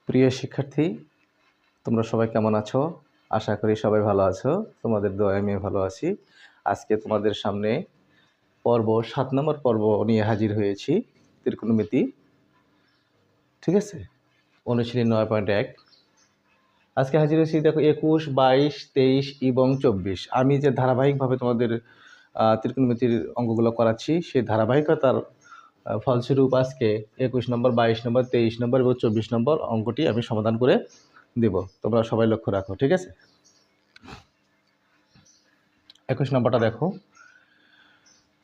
প্রিয় শিক্ষার্থী, তোমরা সবাই কেমন আছো? আশা করি সবাই ভালো আছো। তোমাদের দোয়ায় আমি ভালো আছি। আজকে তোমাদের সামনে 7 নম্বর পর্ব নিয়ে হাজির হয়েছি, ত্রিকোণমিতি। ঠিক আছে, অনুশীলনী 9.1। আজকে হাজির হয়েছি দেখো 21, 22, 23 এবং 24। আমি যে ধারাবাহিকভাবে তোমাদের ত্রিকোণমিতির অঙ্কগুলো করাচ্ছি, সেই ধারাবাহিকতার ফলস্বরূপ আজকে 21 নম্বর, 22 নম্বর, 23 নম্বর এবং 24 নম্বর অঙ্কটি আমি সমাধান করে দেব। তোমরা সবাই লক্ষ্য রাখো, ঠিক আছে? 21 নম্বরটা দেখো,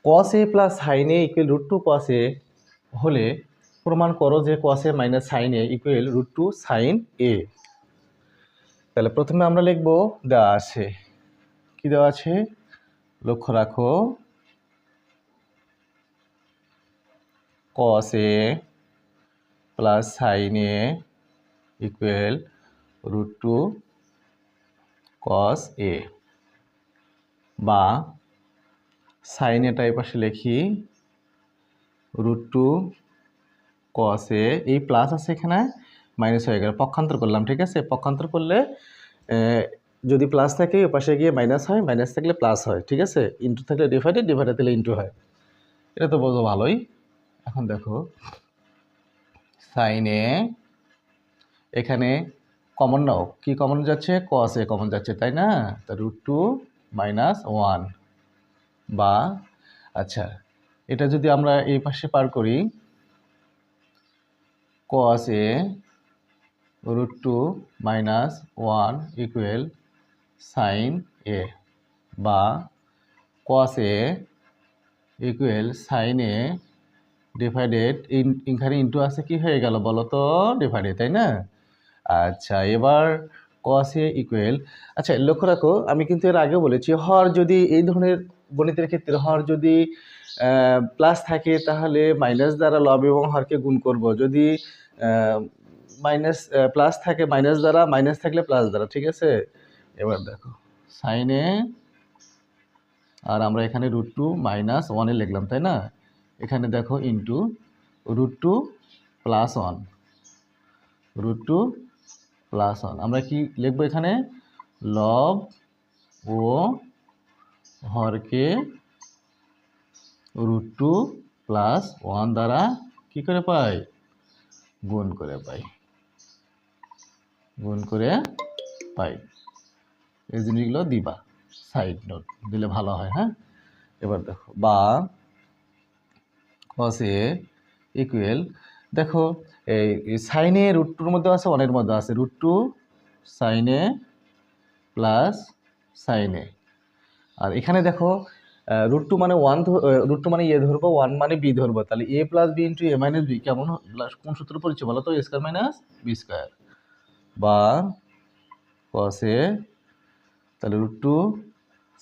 cos a plus sine A equal √2 cos a হলে প্রমাণ করো যে cos a minus sine A equal √2 sine a। তাহলে প্রথমে আমরা লিখব, দেওয়া আছে, কি দেওয়া আছে লক্ষ্য রাখো, cos a plus sign a equal √2 cos a, বা সাইন এটা এই পাশে লিখি √2 cos a, এই প্লাস আছে এখানে মাইনাস হয়ে গেল, পক্ষান্তর করলাম। ঠিক আছে, পক্ষান্তর করলে যদি প্লাস থাকে ওই পাশে গিয়ে মাইনাস হয়, মাইনাস থাকলে প্লাস হয়। ঠিক আছে, ইন্টু থাকলে ডিভাইডেড, ডিভাইডেড থাকলে ইন্টু হয়। এটা তো বোঝো ভালোই। এখন দেখো সাইন এ, এখানে কমন নাও, কি কমন যাচ্ছে? cos a কমন যাচ্ছে, তাই না? তা √2 মাইনাস 1, বা আচ্ছা এটা যদি আমরা এই পাশে পার করি, cos a √2 minus 1 equal sine a, বা cos a ইকুয়াল সাইন a ডিভাইডেড, এখানে ইন্টু আছে, কি হয়ে গেল বলো তো? ডিভাইডেড, তাই না? আচ্ছা, এবার cos a ইকুয়াল, আচ্ছা লক্ষ্য রাখো, আমি কিন্তু এর আগে বলেছি হর যদি এই ধরনের গণিতের ক্ষেত্রে হর যদি প্লাস থাকে তাহলে মাইনাস দ্বারা লব এবং হরকে গুণ করব, যদি মাইনাস প্লাস থাকে মাইনাস দ্বারা, মাইনাস থাকলে প্লাস দ্বারা। ঠিক আছে, এবার দেখো সাইন এ, আর আমরা এখানে √2 মাইনাস 1 লিখলাম, তাই না? এখানে দেখো ইন্টু √2 প্লাস 1, √2 প্লাস 1, আমরা কি লিখবো এখানে? লব ও হরকে √2 প্লাস 1 দ্বারা কি করে পাই? গুণ করে পাই, গুণ করে পাই। এই জিনিসগুলো দিবা, সাইড নোট দিলে ভালো হয়। হ্যাঁ, এবার দেখো, বা cos a ইকুয়াল, দেখো এই সাইনে √2 মধ্যে আছে, 1 মধ্যে আছে, √2 সাইন এ প্লাস সাইন এ। আর এখানে দেখো √2 মানে 1, √2 মানে এ ধরবো, 1 মানে বি ধরবো, তাহলে a plus B into A minus B কেমন, কোন সূত্র পড়েছে বলো তো? a square minus B square, বা cos a, তাহলে √2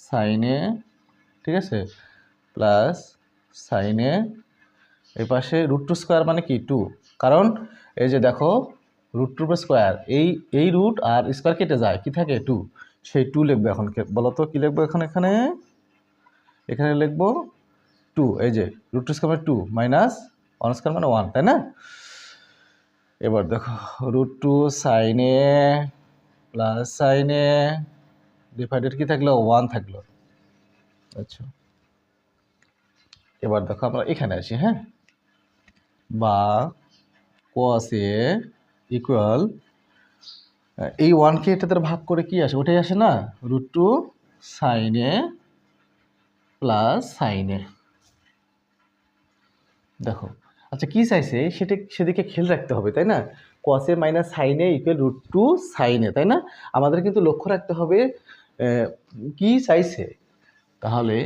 সাইন এ, ঠিক আছে, প্লাস সাইন এ, এই পাশে √2 স্কোয়ার মানে কি 2, কারণ এই যে দেখো √2 স্কোয়ার, এই রুট আর স্কোয়ার কেটে যায়, কি থাকে? 2, সেই 2 লিখবো। এখন বলো তো কি লিখবো? এখন এখানে লিখবো 2, এই যে √2 স্কোয়ার মানে 2 মাইনাস 1 স্কোয়ার মানে 1, তাই না? এবার দেখো √2 সাইন এ প্লাস সাইন এ ডিভাইডেড কি থাকলো? 1 থাকলো। আচ্ছা, এবার দেখো আমরা এখানে আসি। হ্যাঁ, বা cos a ইকুয়াল, এই 1কে এটাতে ভাগ করে কি আসে? ওটাই আসে না, √2 সাইন এ প্লাস সাইন এ। দেখো আচ্ছা কি চাইছে সেদিকে খেয়াল রাখতে হবে, তাই না? cos a minus sine A equal √2 sine A, তাই না? আমাদের কিন্তু লক্ষ্য রাখতে হবে কি চাইছে। তাহলে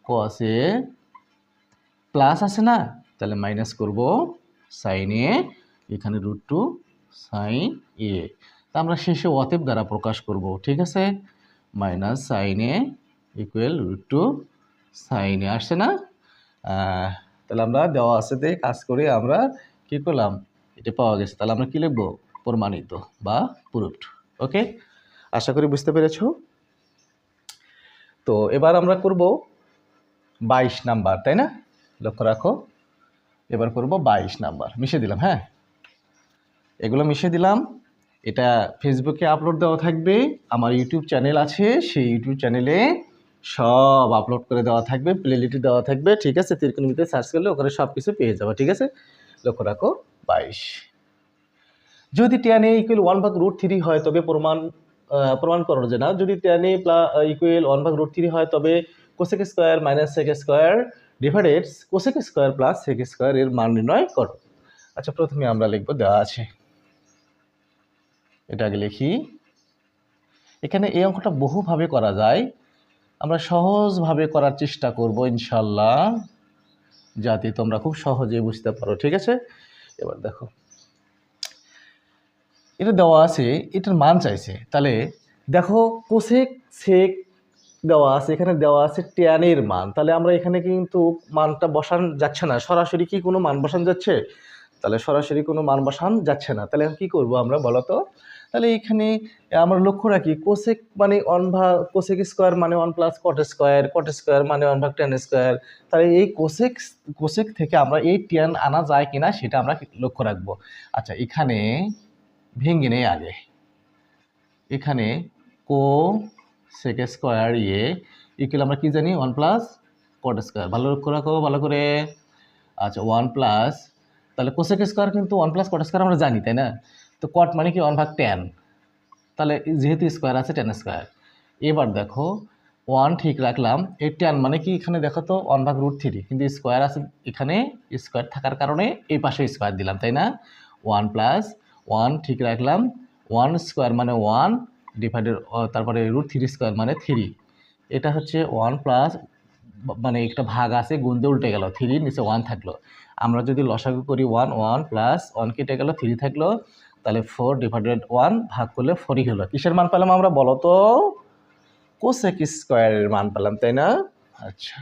cos a প্লাস আছে না, তাহলে মাইনাস করব সাইন এ, এখানে √2 সাইন এ, তা আমরা শেষে অতএব দ্বারা প্রকাশ করব। ঠিক আছে, minus sine A equal √2 sine এ, আসছে না? তাহলে আমরা দেওয়া আছে দিয়ে কাজ করে আমরা কি করলাম, এটা পাওয়া গেছে। তাহলে আমরা কি লিখবো? প্রমাণিত বা প্রুভড। ওকে, আশা করি বুঝতে পেরেছো। তো এবার আমরা করব 22 নাম্বার, তাই না? লক্ষ্য রাখো, এবার করব 22 নাম্বার, মিশিয়ে দিলাম। হ্যাঁ, এগুলো মিশিয়ে দিলাম। এটা ফেসবুকে আপলোড দেওয়া থাকবে, আমার ইউটিউব চ্যানেল আছে, সেই ইউটিউব চ্যানেলে সব আপলোড করে দেওয়া থাকবে, প্লেলিস্টে দেওয়া থাকবে। ঠিক আছে, ত্রিকোণমিতিতে সার্চ করলে ওখানে সব কিছু পেয়ে যাবে। ঠিক আছে, লক্ষ্য রাখো 22। যদি tan a ইকুয়াল 1/√3 হয় তবে প্রমাণ করো যে না, যদি tan a ইকুয়াল 1/√3 হয় তবে cosec square minus sec square divided cosec square plus sec square এর মান নির্ণয় করো। আচ্ছা, প্রথমে আমরা লিখব, দেওয়া আছে, এটা আগে লিখি। এখানে এই অঙ্কটা বহুভাবে করা যায়, আমরা সহজভাবে করার চেষ্টা করব ইনশাল্লাহ, যাতে তোমরা খুব সহজে বুঝতে পারো। ঠিক আছে, এবার দেখো, এটা দেওয়া আছে, এটার মান চাইছে। তাহলে দেখো, কোসেক সেক দেওয়া আছে, এখানে দেওয়া আছে tan এর মান। তাহলে আমরা এখানে কিন্তু মানটা বসান যাচ্ছে না, সরাসরি কি কোনো মান বসান যাচ্ছে? তাহলে সরাসরি কোনো মান বসান যাচ্ছে না। তাহলে কি করব আমরা, বলো তো? তাহলে এখানে আমরা লক্ষ্য রাখি, কোসেক মানে কোসেক স্কোয়ার মানে 1 প্লাস কট স্কোয়ার মানে 1/tan স্কোয়ার। তাহলে এই কোসেক থেকে আমরা এই tan আনা যায় কিনা সেটা আমরা লক্ষ্য রাখবো। আচ্ছা, এখানে ভেঙে নেই আগে, এখানে কোসেক স্কোয়ার ইকুয়াল আমরা কি জানি, 1 প্লাস কট স্কোয়ার। ভালো লক্ষ্য রাখো ভালো করে। আচ্ছা, 1 প্লাস, তাহলে কোসেক স্কোয়ার কিন্তু 1 প্লাস কট স্কোয়ার আমরা জানি, তাই না? তো কট মানে কি 1/tan, তাহলে যেহেতু স্কোয়ার আছে tan স্কোয়ার। এবার দেখো 1 ঠিক রাখলাম, এই tan মানে কি এখানে দেখো তো 1/√3, কিন্তু স্কোয়ার আছে এখানে, স্কোয়ার থাকার কারণে এই পাশে স্কোয়ার দিলাম, তাই না? 1 প্লাস 1 ঠিক রাখলাম, 1 স্কোয়ার মানে 1 ডিভাইডেড, তারপরে √3 স্কোয়ার মানে 3। এটা হচ্ছে 1 প্লাস, মানে একটা ভাগ আছে, গুণ দিয়ে উল্টে গেল, 3 নিচে 1 থাকলো। আমরা যদি লসাগু করি 1 প্লাস 1 কেটে গেল, 3 থাকলো। তাহলে 4 ডিভাইডেড 1 ভাগ করলে 4ই হলো। কিসের মান পেলাম আমরা, বলো তো? কোসেক স্কোয়ারের মান পেলাম, তাই না? আচ্ছা,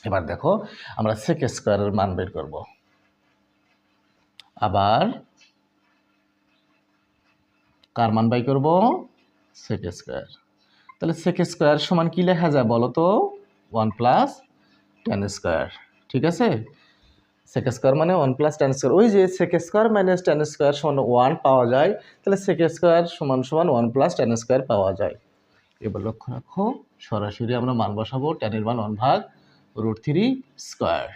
এবার দেখো আমরা সেক স্কোয়ারের মান বের করব। আবার কার মান বাই করব? Sec square. তাহলে সেক স্কোয়ার সমান কি লেখা যায় বলো তো? 1 প্লাস tan স্কোয়ার। ঠিক আছে, সেক স্কোয়ার মানে 1 প্লাস tan স্কোয়ার। ওই যে sec square minus tan square সমান 1 পাওয়া যায়, তাহলে সেক স্কোয়ার সমান 1 প্লাস tan স্কোয়ার পাওয়া যায়। এবার লক্ষ্য রাখো, সরাসরি আমরা মান বসাবো, tan এর মান 1/√3 স্কোয়ার।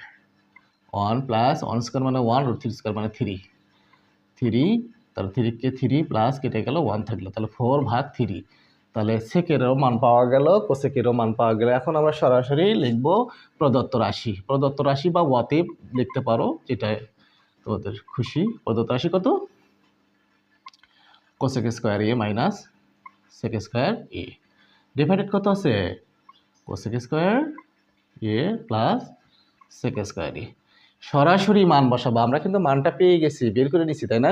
1 প্লাস 1 স্কোয়ার মানে 1, √3 স্কোয়ার মানে 3, তাহলে 3 কে 3 প্লাস কেটে গেল, 1 থাকলো, তাহলে 4/3। তাহলে সেকেরও মান পাওয়া গেল, কোসেকেরও মান পাওয়া গেল। এখন আমরা সরাসরি লিখব প্রদত্ত রাশি বা অতএব লিখতে পারো, যেটা তোমাদের খুশি। প্রদত্ত রাশি কত? কোসেক স্কোয়ার এ মাইনাস সেক স্কোয়ার এ ডিভাইডেড কত আছে? কোসেক স্কোয়ার এ প্লাস সেক স্কোয়ার এ। সরাসরি মান বসাবো, আমরা কিন্তু মানটা পেয়ে গেছি, বের করে নিছি, তাই না?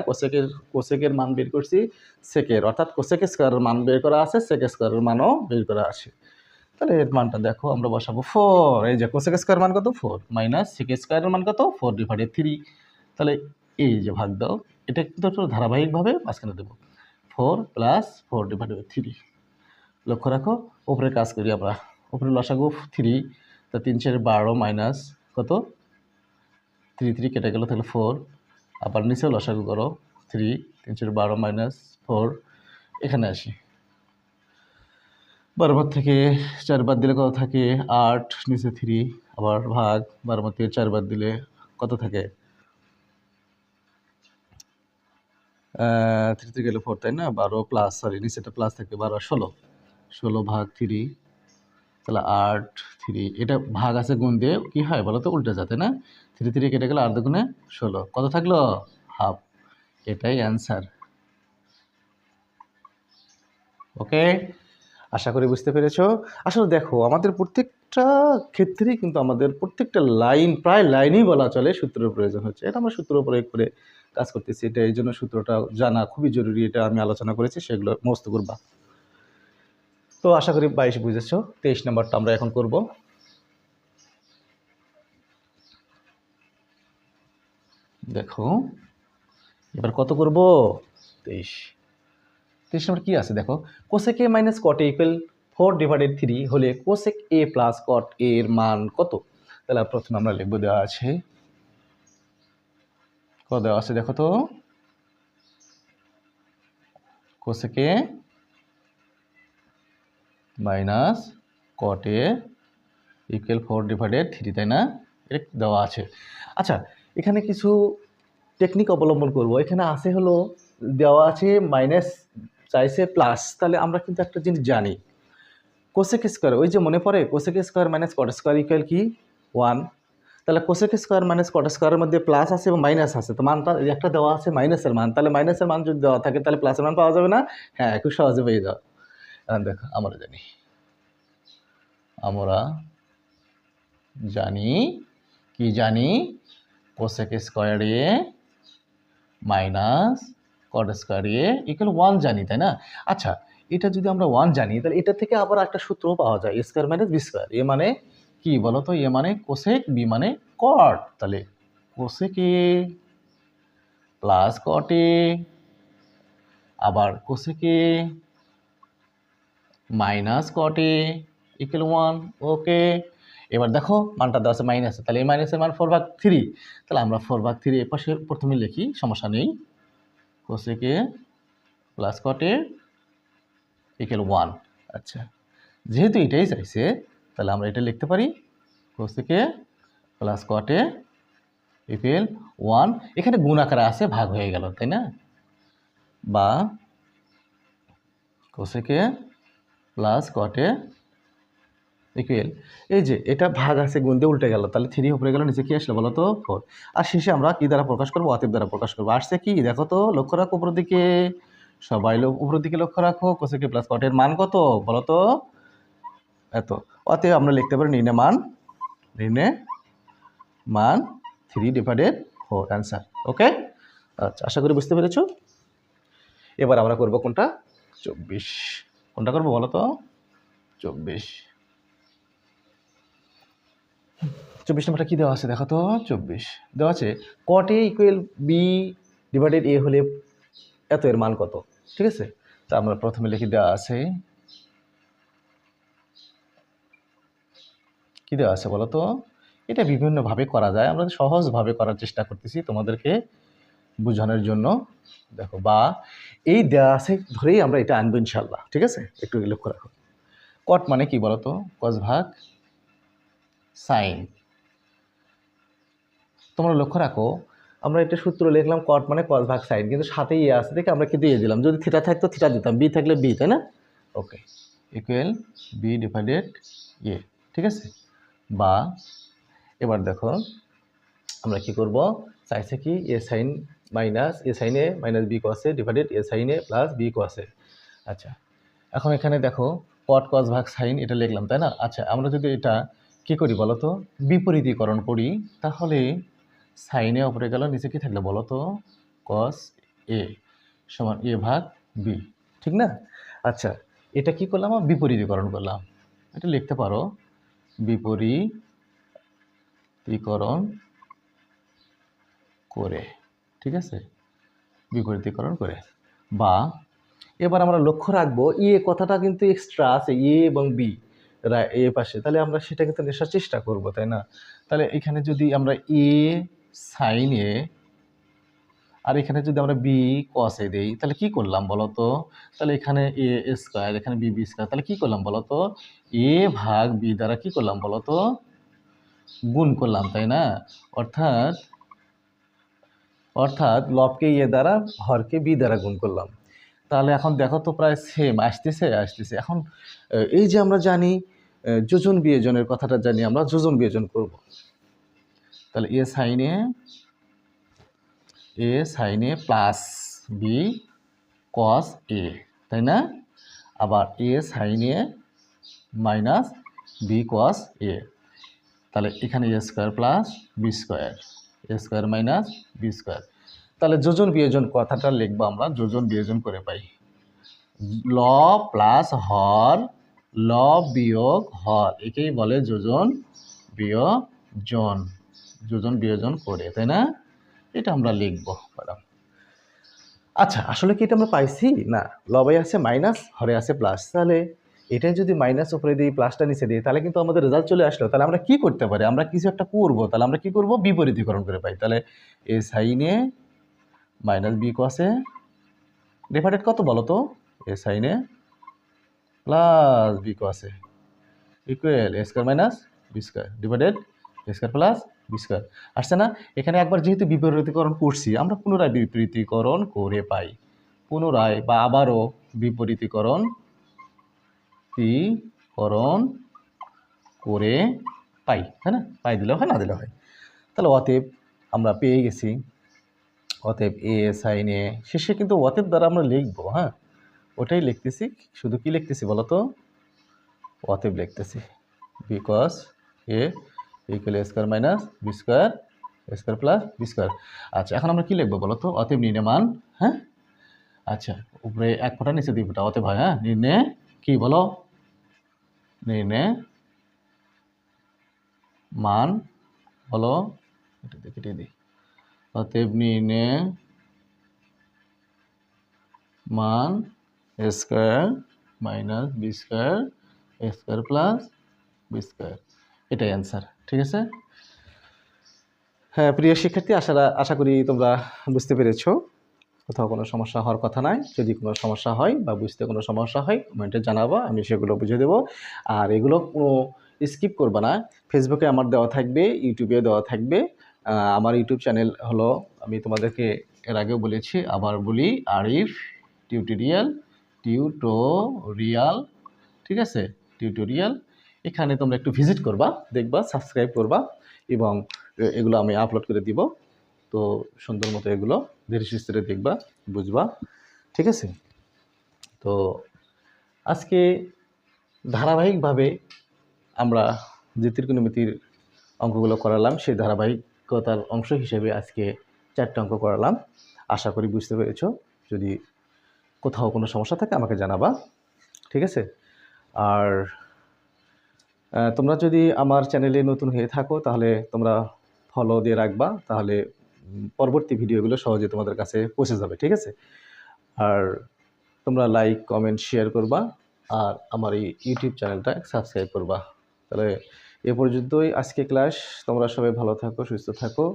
কোসেকের মান বের করছি, সেকের অর্থাৎ কোসেক স্কোয়ারের মান বের করা আছে, সেক স্কোয়ারের মানও বের করা আছে। তাহলে এর মানটা দেখো, আমরা বসাবো 4। এই যে কোসেক স্কোয়ার মান কত? 4 মাইনাস সেক স্কোয়ারের মান কত? 4 ডিভাইডেড 3। তাহলে এই যে ভাগ দাও, এটা কিন্তু ধারাবাহিকভাবে মাঝখানে দেবো, 4 প্লাস 4 ডিভাইডেড 3। লক্ষ্য রাখো, উপরে কাজ করি আমরা, উপরে লসাগু 3, তা 3 4 12 মাইনাস কত? 3 কেটে গেল, তাহলে 4। আবার নিচেও লসাগু করো, 3 3 4 12 মাইনাস 4। এখানে আসি, 12 থেকে 4 বাদ দিলে কত থাকে? 8, নিচে 3, আবার ভাগ, 12 থেকে 4 বাদ দিলে কত থাকে? 3 থেকে গেলে 4, তাই না? 12 প্লাস, সরি নিচেটা প্লাস থাকে, 12 16 ভাগ 3, তাহলে 8 3। এটা ভাগ আছে, গুণ দিয়ে কি হয় বলো তো? উল্টে যাতে না, 3 3 কেটে গেলে 8 দুগুণে 16, কত থাকলো? হাফ। এটাই অ্যান্সার। ওকে, আশা করি বুঝতে পেরেছো। আসলে দেখো, আমাদের প্রত্যেকটা ক্ষেত্রেই কিন্তু আমাদের প্রত্যেকটা লাইন, প্রায় লাইনেই বলা চলে, সূত্রের প্রয়োজন হচ্ছে। এটা আমরা সূত্র প্রয়োগ করে কাজ করতেছি, এটা এই জন্য সূত্রটা জানা খুবই জরুরি। এটা আমি আলোচনা করেছি, সেগুলো মুখস্থ করবা। তো আশা করি 22 বুঝেছো। 23 নম্বরটা আমরা এখন করব। দেখো এবার কত করব? 23 নম্বর কি আছে দেখো, কোসেক এ মাইনাস কট এ ইকুয়াল 4 ডিভাইডেড 3 হলে কোসেক এ প্লাস কট এ এর মান কত? তাহলে প্রথমে আমরা লিখব, দেওয়া আছে কত দেওয়া আছে দেখো তো, কোসেকে মাইনাস কটে ইকুয়াল 4/3, তাই না? এটা দেওয়া আছে। আচ্ছা, এখানে কিছু টেকনিক অবলম্বন করব। এখানে আছে হলো দেওয়া আছে মাইনাস চাইছে প্লাস, তাহলে আমরা কিন্তু একটা জিনিস জানি, কোসেক স্কোয়ার, ওই যে মনে পড়ে cosec square minus cot square equal কি 1। তাহলে কোসেক স্কোয়ার মাইনাস কট স্কোয়ারের মধ্যে প্লাস আছে এবং মাইনাস আছে, তো মানটা একটা দেওয়া আছে মাইনাসের মান, তাহলে মাইনাসের মান যদি দেওয়া থাকে তাহলে প্লাসের মান পাওয়া যাবে না? হ্যাঁ, খুব সহজে পেয়ে যাও। দেখো আমরা জানি কি জানি, কোসেক স্কোয়ার এ মাইনাস কট স্কোয়ার এ ইকুয়াল 1 জানি, তাই না? আচ্ছা, এটা যদি আমরা 1 জানি তাহলে এটা থেকে আবার একটা সূত্র পাওয়া যায়, এ স্কোয়ার মাইনাস বি স্কোয়ার। এ মানে কি বলো তো? এ মানে কোসেক, বি মানে কট, তাহলে কোসেক এ প্লাস কট এ আবার কোসেক এ মাইনাস কট এ ইকুয়াল 1। ওকে, এবার দেখো মানটা দেওয়া আছে মাইনাসে, তাহলে এই মাইনাসের মান 4/3, তাহলে আমরা 4/3 এর পাশে প্রথমে লিখি, সমস্যা নেই। কোসেক এ প্লাস কট এ ইকুয়াল 1। আচ্ছা, যেহেতু এটাই চাইছে তাহলে আমরা এটা লিখতে পারি, কোসেক এ প্লাস কট এ ইকুয়াল 1। এখানে গুণ আকারে আছে, ভাগ হয়ে গেল, তাই না? বা কোসেক এ প্লাস কট এ ইকুয়াল, এই যে এটা ভাগ আছে, গুণ দিয়ে উল্টে গেল, তাহলে 3 উপরে গেল, নিচে কি আসলো বলো তো 4। আর শেষে আমরা কি দ্বারা প্রকাশ করবো? অতএব দ্বারা প্রকাশ করবো। আসছে কি দেখো তো, লক্ষ্য রাখো উপরের দিকে, সবাই উপরের দিকে লক্ষ্য রাখো। কোসেক এ প্লাস কট এর মান কত বলো তো? এত। অতএব আমরা লিখতে পারি নির্ণয় মান 3/4 অ্যান্সার। ওকে, আচ্ছা, আশা করি বুঝতে পেরেছো। এবার আমরা করব কোনটা? 24। কোনটা করবো বলো তো? 24 নম্বরটা কি দেওয়া আছে দেখো তো? 24 দেওয়া আছে কট এ ইকুয়াল বি ডিভাইডেড এ হলে এত, এর মান কত? ঠিক আছে, তা আমরা প্রথমে লিখে দেওয়া আছে, কি দেওয়া আছে বলো তো? এটা বিভিন্নভাবে করা যায়, আমরা সহজভাবে করার চেষ্টা করতেছি তোমাদেরকে বোঝানোর জন্য। দেখো, বা এই দেওয়া আছে ধরেই আমরা এটা আনবো ইনশাল্লাহ। ঠিক আছে, একটু লক্ষ্য রাখো। কট মানে কি বলো তো? কস ভাগ সাইন। তোমরা লক্ষ্য রাখো, আমরা এটা সূত্র লিখলাম কট মানে কস ভাগ সাইন, কিন্তু সাথে ইয়ে আছে দেখে আমরা কি দিয়ে দিলাম, যদি থিটা থাকতো থিটা দিতাম, বি থাকলে বি, তাই না? ওকে, ইকুয়াল বি ডিভাইডেড এ। ঠিক আছে, বা এবার দেখো আমরা কি করব, চাইছে কি এ সাইন মাইনাস এ সাইনে minus B cos A divided A সাইনে প্লাস বি কস এ। আচ্ছা, এখন এখানে দেখো কট কস ভাগ সাইন এটা লিখলাম, তাই না? আচ্ছা, আমরা যদি এটা কি করি বলো তো? বিপরীতীকরণ করি, তাহলে সাইনে উপরে গেল, নিচে কি থাকলে বলো তো? কস এ সমান এ ভাগ বি, ঠিক না? আচ্ছা, এটা কি করলাম? বিপরীতীকরণ করলাম। এটা লিখতে পারো বিপরীতীকরণ করে। ঠিক আছে, বিপরীতীকরণ করে। বা এবার আমরা লক্ষ্য রাখবো এ কথাটা কিন্তু এক্সট্রা আছে, এ এবং বি এ পাশে, তাহলে আমরা সেটা কিন্তু নেশার চেষ্টা করব, তাই না? তাহলে এখানে যদি আমরা এ সাইন এ আর এখানে যদি আমরা বি কস এ দেই, তাহলে কি করলাম বলো তো? তাহলে এখানে এ স্কোয়ার, এখানে বি স্কোয়ার, তাহলে কি করলাম বলো তো? এ ভাগ বি দ্বারা কি করলাম বলো তো? গুণ করলাম, তাই না? অর্থাৎ অর্থাৎ লবকে এ দ্বারা, হরকে বি দ্বারা গুণ করলাম। তাহলে এখন দেখো তো প্রায় সেম আসতেছে। এখন এই যে আমরা জানি যোজন বিয়োজনের কথাটা জানি, আমরা যোজন বিয়োজন করব। তাহলে এ সাইনে প্লাস বি কস এ, তাই না? আবার এ সাইনে মাইনাস বি কস এ, তাহলে এখানে এ স্কোয়ার প্লাস বি স্কোয়ার, এ স্কোয়ার মাইনাস বি স্কোয়ার। তাহলে যোজন বিয়োজন কথাটা লিখবো আমরা, যোজন বিয়োজন করে পাই ল প্লাস হর, ল বিয়োগ হর, একেই বলে যোজন বিয়োজন, যোজন বিয়োজন করে, তাই না? এটা আমরা লিখবো ম্যাডাম। আচ্ছা, আসলে কি এটা আমরা পাইছি না? লবে আছে মাইনাস, হরে আছে প্লাস, তাহলে এটাই যদি মাইনাস উপরে দিই প্লাসটা নিচে দিই তাহলে কিন্তু আমাদের রেজাল্ট চলে আসলো। তাহলে আমরা কি করতে পারি, আমরা কিছু একটা করবো, তাহলে আমরা কি করব, বিপরীতীকরণ করে পাই। তাহলে এ সাইনে মাইনাস বি কসে ডিভাইডেড কত বলো তো, এ সাইনে প্লাস বি কসে equal A square minus B square divided A square plus B square. আসছে না? এখানে একবার যেহেতু বিপরীতীকরণ করছি, আমরা পুনরায় বিপরীতীকরণ করে পাই, পুনরায় বা আবারও বিপরীতীকরণ করে পাই, তাই না? পাই দিলেও হয়, না দিলেও হয়। তাহলে অতএব আমরা পেয়ে গেছি, অতএব এ সাইন এ, শেষে কিন্তু অতএব দ্বারা আমরা লিখবো, হ্যাঁ ওটাই লিখতেছি, শুধু কি লিখতেছি বলো তো, অতএব লিখতেছি, because A equal A square minus B square A square plus B square. আচ্ছা এখন আমরা কি লিখবো বলো তো, অতএব নির্ণয় মান, হ্যাঁ আচ্ছা উপরে এক ফোঁটা নিচে দুই ফোঁটা, অতএব হয়, হ্যাঁ নির্ণয় কি বলো, নির্ণয় মান বলো, এটা কেটে দিই, অতএব নির্ণয় মান এ square minus B square A square plus B square, এটাই অ্যান্সার। ঠিক আছে? হ্যাঁ প্রিয় শিক্ষার্থী, আশা করি তোমরা বুঝতে পেরেছো। কোথাও কোনো সমস্যা হওয়ার কথা নয়। যদি কোনো সমস্যা হয় বা বুঝতে কোনো সমস্যা হয় কমেন্টে জানাবো, আমি সেগুলো বুঝিয়ে দেবো। আর এগুলো কোনো স্কিপ করবে না। ফেসবুকে আমার দেওয়া থাকবে, ইউটিউবে দেওয়া থাকবে। আমার ইউটিউব চ্যানেল হলো, আমি তোমাদেরকে এর আগেও বলেছি, আবার বলি, আরিফ টিউটোরিয়াল, ঠিক আছে, টিউটোরিয়াল। এখানে তোমরা একটু ভিজিট করবা, দেখবা, সাবস্ক্রাইব করবা এবং এগুলো আমি আপলোড করে দিব। তো সুন্দর মতো এগুলো ধীরে সুস্থে দেখবা, বুঝবা। ঠিক আছে? তো আজকে ধারাবাহিকভাবে আমরা যে ত্রিকোণমিতির অঙ্কগুলো করালাম, সেই ধারাবাহিকতার অংশ হিসেবে আজকে 4টা অঙ্ক করালাম। আশা করি বুঝতে পেরেছো। যদি কোথাও কোনো সমস্যা থাকে আমাকে জানাবা। ঠিক আছে? আর তোমরা যদি আমার চ্যানেলে নতুন হয়ে থাকো তাহলে তোমরা ফলো দিয়ে রাখবা, তাহলে পরবর্তী ভিডিওগুলো সহজে তোমাদের কাছে পৌঁছে যাবে। ঠিক আছে? আর তোমরা লাইক কমেন্ট শেয়ার করবা আর আমার এই ইউটিউব চ্যানেলটা সাবস্ক্রাইব করবা। তাহলে এ পর্যন্তই আজকে ক্লাস। তোমরা সবাই ভালো থাকো, সুস্থ থাকো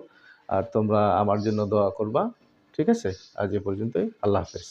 আর তোমরা আমার জন্য দোয়া করবা। ঠিক আছে? আজ এ পর্যন্তই। আল্লাহ হাফেজ।